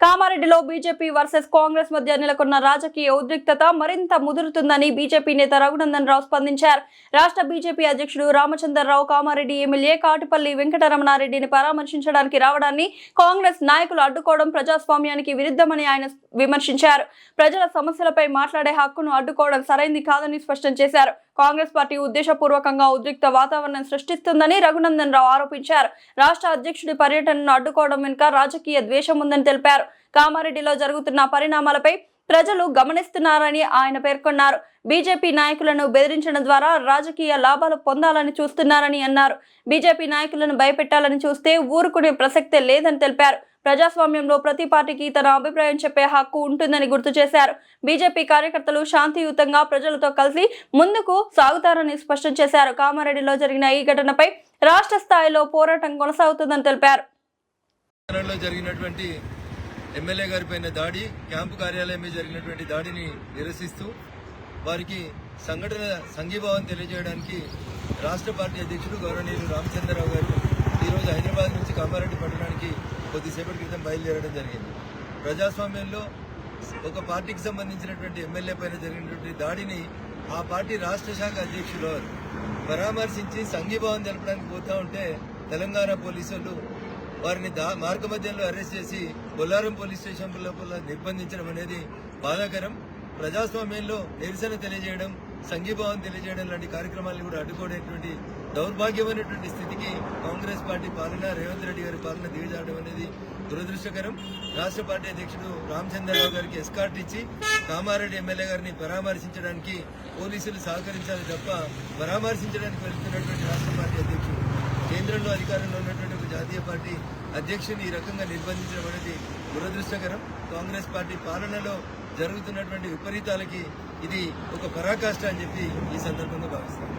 కామారెడ్డిలో BJP versus Congress మధ్య నెలకొన్న రాజకీయ ఉద్రిక్తత మరింత ముదురుతుందని బీజేపీ నేత రఘునందన్ రావు స్పందించారు. రాష్ట్ర బీజేపీ అధ్యక్షుడు రామచంద్రరావు కామారెడ్డి ఎమ్మెల్యే కాటిపల్లి వెంకటరమణారెడ్డిని పరామర్శించడానికి రావడాన్ని కాంగ్రెస్ నాయకులు అడ్డుకోవడం ప్రజాస్వామ్యానికి విరుద్ధమని ఆయన విమర్శించారు. ప్రజల సమస్యలపై మాట్లాడే హక్కును అడ్డుకోవడం సరైంది కాదని స్పష్టం చేశారు. కాంగ్రెస్ పార్టీ ఉద్దేశపూర్వకంగా ఉద్రిక్త వాతావరణం సృష్టిస్తుందని రఘునందన్ రావు ఆరోపించారు. రాష్ట్ర అధ్యక్షుడి పర్యటనను అడ్డుకోవడం వెనుక రాజకీయ ద్వేషం ఉందని తెలిపారు. కామారెడ్డిలో జరుగుతున్న పరిణామాలపై ప్రజలు గమనిస్తున్నారని ఆయన పేర్కొన్నారు. బీజేపీ నాయకులను బెదిరించడం ద్వారా రాజకీయ లాభాలు పొందాలని చూస్తున్నారని అన్నారు. బీజేపీ నాయకులను భయపెట్టాలని చూస్తే ఊరుకునే ప్రసక్తే లేదని తెలిపారు. ప్రజాస్వామ్యంలో ప్రతి పార్టీకి తన అభిప్రాయం చెప్పే హక్కు ఉంటుందని గుర్తు చేశారు. బీజేపీ కార్యకర్తలు శాంతియుతంగా ప్రజలతో కలిసి ముందుకు సాగుతారని స్పష్టం చేశారు. కామారెడ్డిలో జరిగిన ఈ ఘటనపై రాష్ట్ర స్థాయిలో పోరాటం కొనసాగుతుందని తెలిపారు. ఎమ్మెల్యే గారిపైన దాడి, క్యాంపు కార్యాలయంపై జరిగినటువంటి దాడిని నిరసిస్తూ వారికి సంఘీభావం తెలియజేయడానికి రాష్ట్ర పార్టీ అధ్యక్షుడు గౌరవనీయులు రామచంద్రరావు గారు ఈరోజు హైదరాబాద్ నుంచి కామారెడ్డి పట్టణానికి కొద్దిసేపటి క్రితం బయలుదేరడం జరిగింది. ప్రజాస్వామ్యంలో ఒక పార్టీకి సంబంధించినటువంటి ఎమ్మెల్యే పైన జరిగినటువంటి దాడిని ఆ పార్టీ రాష్ట్ర శాఖ అధ్యక్షులు పరామర్శించి సంఘీభావం తెలపడానికి పోతా ఉంటే తెలంగాణ పోలీసులు వారిని మార్గ మధ్యంలో అరెస్ట్ చేసి బొల్లారం పోలీస్ స్టేషన్ లోపల నిర్బంధించడం అనేది బాధాకరం. ప్రజాస్వామ్యంలో నిరసన తెలియజేయడం, సంఘీభావం తెలియజేయడం లాంటి కార్యక్రమాలను కూడా అడ్డుకోవడానికి దౌర్భాగ్యమైనటువంటి స్థితికి కాంగ్రెస్ పార్టీ పాలన, రేవంత్ రెడ్డి గారి పాలన దిగజారడం అనేది దురదృష్టకరం. రాష్ట్ర పార్టీ అధ్యక్షుడు రామచంద్రరావు గారికి ఎస్కార్ట్ ఇచ్చి కామారెడ్డి ఎమ్మెల్యే గారిని పరామర్శించడానికి పోలీసులు సహకరించాలి తప్ప పరామర్శించడానికి వెళ్తున్నటువంటి రాష్ట్ర పార్టీ అధ్యక్షుడు కేంద్రంలో అధికారంలో ఉన్నటువంటి ఒక జాతీయ పార్టీ అధ్యక్షుని ఈ రకంగా నిర్బంధించడం అనేది దురదృష్టకరం. కాంగ్రెస్ పార్టీ పాలనలో జరుగుతున్నటువంటి విపరీతాలకి ఇది ఒక పరాకాష్ట అని చెప్పి ఈ సందర్భంగా భావిస్తాను.